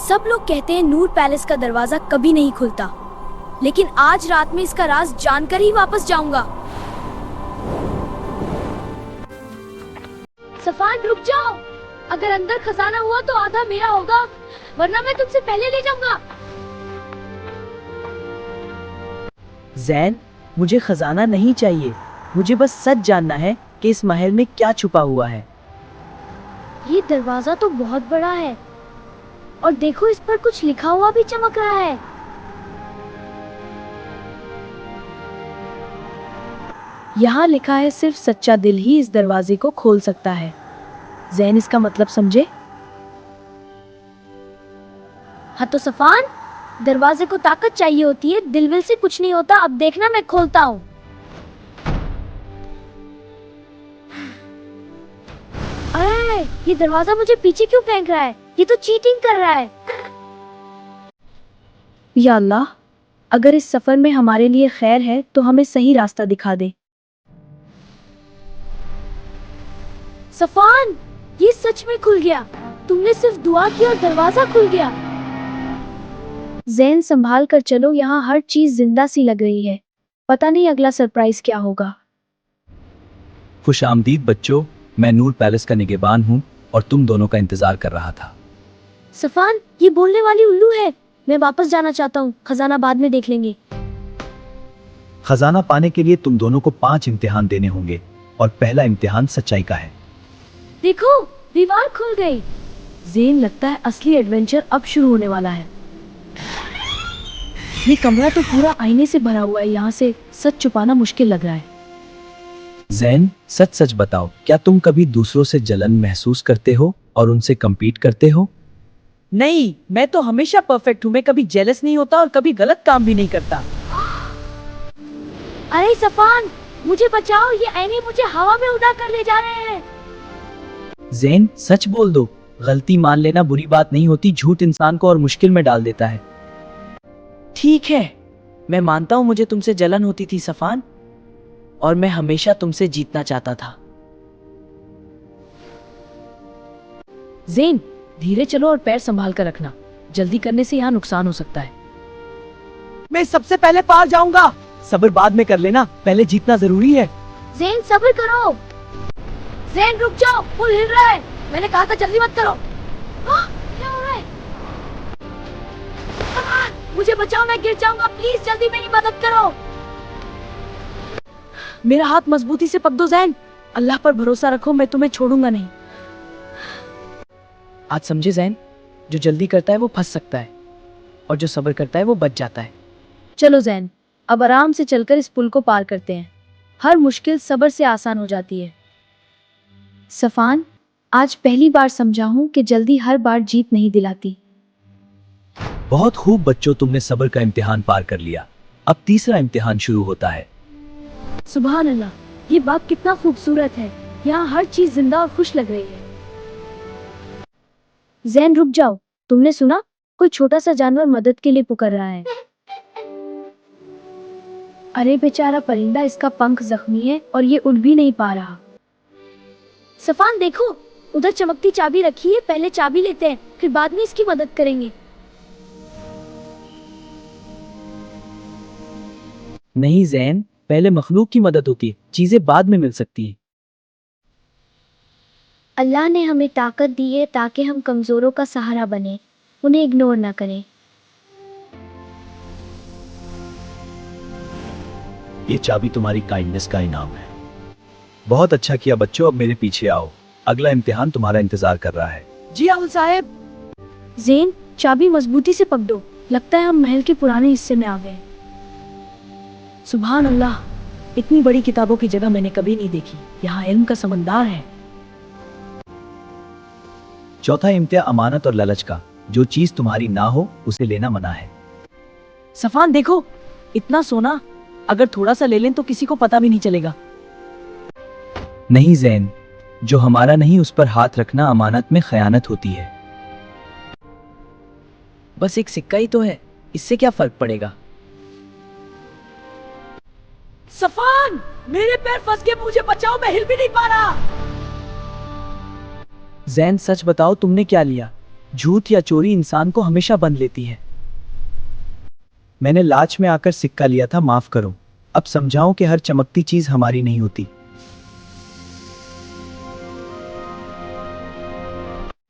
सब लोग कहते हैं नूर पैलेस का दरवाजा कभी नहीं खुलता, लेकिन आज रात में इसका राज जानकर ही वापस जाऊंगा। सफान रुक जाओ, अगर अंदर खजाना हुआ तो आधा मेरा होगा, वरना मैं तुमसे पहले ले जाऊंगा। जैन, मुझे खजाना नहीं चाहिए, मुझे बस सच जानना है कि इस महल में क्या छुपा हुआ है। ये दरवाजा तो बहुत बड़ा है और देखो इस पर कुछ लिखा हुआ भी चमक रहा है। यहाँ लिखा है सिर्फ सच्चा दिल ही इस दरवाजे को खोल सकता है। जैन, इसका मतलब समझे? हाँ तो सफान, दरवाजे को ताकत चाहिए होती है, दिल विल से कुछ नहीं होता। अब देखना मैं खोलता हूँ। अरे ये दरवाजा मुझे पीछे क्यों फेंक रहा है? ये तो चीटिंग कर रहा है। या अल्लाह, अगर इस सफर में हमारे लिए खैर है तो हमें सही रास्ता दिखा दे। सफान, ये सच में खुल गया। तुमने सिर्फ दुआ की और दरवाजा खुल गया। जैन, संभाल कर चलो, यहाँ हर चीज जिंदा सी लग रही है। पता नहीं अगला सरप्राइज क्या होगा। खुशामदीद बच्चों, मैं नूर पैलेस का निगहबान हूँ और तुम दोनों का इंतजार कर रहा था। सफान, ये बोलने वाली उल्लू है। मैं वापस जाना चाहता हूँ, खजाना बाद में देख लेंगे। खजाना पाने के लिए तुम दोनों को 5 इम्तिहान देने होंगे और पहला इम्तिहान सच्चाई का है। देखो, दीवार खुल गई। जैन, लगता है असली एडवेंचर अब शुरू होने वाला है। ये कमरा तो पूरा आईने से भरा हुआ है, यहाँ से सच छुपाना मुश्किल लग रहा है। जैन, सच सच बताओ, क्या तुम कभी दूसरों से जलन महसूस करते हो और उनसे कम्पीट करते हो? नहीं, मैं तो हमेशा परफेक्ट हूँ। मैं कभी जेलस नहीं होता और कभी गलत काम भी नहीं करता। अरे सफान, मुझे बचाओ, ये आईने मुझे हवा में उड़ा कर ले जा रहे हैं। जैन, सच बोल दो, गलती मान लेना बुरी बात नहीं होती, झूठ इंसान को और मुश्किल में डाल देता है। ठीक है, मैं मानता हूँ मुझे तुमसे जलन होती थी सफान, और मैं हमेशा तुमसे जीतना चाहता था। जैन, धीरे चलो और पैर संभाल कर रखना, जल्दी करने से यहाँ नुकसान हो सकता है। मैं सबसे पहले पार जाऊंगा। सब्र बाद में कर लेना, पहले जीतना जरूरी है। जैन सब्र करो। जैन रुक जाओ, पुल हिल रहा है। मैंने कहा था जल्दी मत करो। क्या हो रहा है? मुझे बचाओ, मैं गिर जाऊंगा। प्लीज जल्दी मेरी मदद करो। मेरा हाथ मजबूती से पकड़ो जैन, अल्लाह पर भरोसा रखो, मैं तुम्हें छोड़ूंगा नहीं। आज समझे जैन, जो जल्दी करता है वो फंस सकता है और जो सब्र करता है वो बच जाता है। चलो जैन, अब आराम से चलकर इस पुल को पार करते हैं। हर मुश्किल सब्र से आसान हो जाती है। सफान, आज पहली बार समझा हूँ कि जल्दी हर बार जीत नहीं दिलाती। बहुत खूब बच्चों, तुमने सब्र का इम्तिहान पार कर लिया। अब तीसरा इम्तिहान शुरू होता है। सुभान अल्लाह, ये बाग कितना खूबसूरत है। यहाँ हर चीज जिंदा और खुश लग रही है। जैन रुक जाओ, तुमने सुना? कोई छोटा सा जानवर मदद के लिए पुकार रहा है। अरे बेचारा परिंदा, इसका पंख जख्मी है और ये उड़ भी नहीं पा रहा। सफान देखो, उधर चमकती चाबी रखी है। पहले चाबी लेते हैं, फिर बाद में इसकी मदद करेंगे। नहीं जैन, पहले मखलूक की मदद होती है, चीजें बाद में मिल सकती है। अल्लाह ने हमें ताकत दी है ताकि हम कमजोरों का सहारा बने, उन्हें इग्नोर ना करें। ये चाबी तुम्हारी काइंडनेस का इनाम है। बहुत अच्छा किया बच्चों, अब मेरे पीछे आओ, अगला इम्तिहान तुम्हारा इंतजार कर रहा है। जी आउल साहब। जैन, चाबी मजबूती से पकड़ो, लगता है हम महल के पुराने हिस्से में आ गए। सुभान अल्लाह, इतनी बड़ी किताबों की जगह मैंने कभी नहीं देखी। यहाँ इल्म का समंदर है। चौथा इम्तिहान अमानत और लालच का। जो चीज तुम्हारी ना हो उसे लेना मना है। सफान देखो, इतना सोना, अगर थोड़ा सा ले लें तो किसी को पता भी नहीं चलेगा। नहीं जैन, जो हमारा नहीं उस पर हाथ रखना अमानत में खयानत होती है। बस एक सिक्का ही तो है, इससे क्या फर्क पड़ेगा। सफान, मेरे पैर फंस गए, मुझे बचाओ, मैं हिल भी नहीं पा रहा। जैन सच बताओ, तुमने क्या लिया? झूठ या चोरी इंसान को हमेशा बंद लेती है। मैंने लाच में आकर सिक्का लिया था, माफ करो। अब समझाऊं कि हर चमकती चीज हमारी नहीं होती।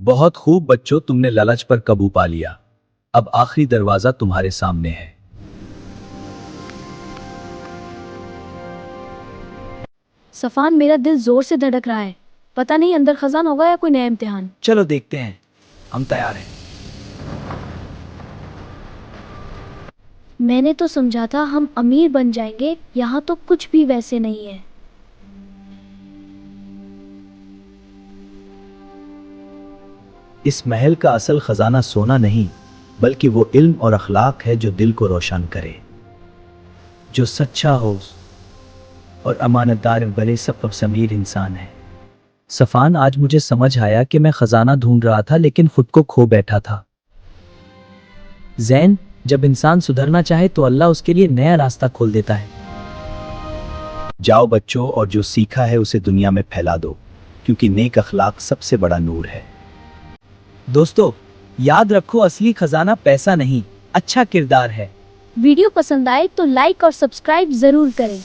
बहुत खूब बच्चों, तुमने लालच पर काबू पा लिया। अब आखिरी दरवाजा तुम्हारे सामने है। सफान, मेरा दिल जोर से धड़क रहा है। पता नहीं अंदर खजाना होगा या कोई नया इम्तिहान। चलो देखते हैं। हम तैयार हैं। मैंने तो समझा था हम अमीर बन जाएंगे, यहाँ तो कुछ भी वैसे नहीं है। इस महल का असल खजाना सोना नहीं, बल्कि वो इल्म और अखलाक है जो दिल को रोशन करे, जो सच्चा हो और अमानतदार बड़े सब समीर इंसान है। सफान, आज मुझे समझ आया कि मैं खजाना ढूंढ रहा था लेकिन खुद को खो बैठा था। जैन, जब इंसान सुधरना चाहे तो अल्लाह उसके लिए नया रास्ता खोल देता है। जाओ बच्चों, और जो सीखा है उसे दुनिया में फैला दो, क्योंकि नेक अखलाक सबसे बड़ा नूर है। दोस्तों, याद रखो, असली खजाना पैसा नहीं, अच्छा किरदार है। वीडियो पसंद आए तो लाइक और सब्सक्राइब जरूर करें।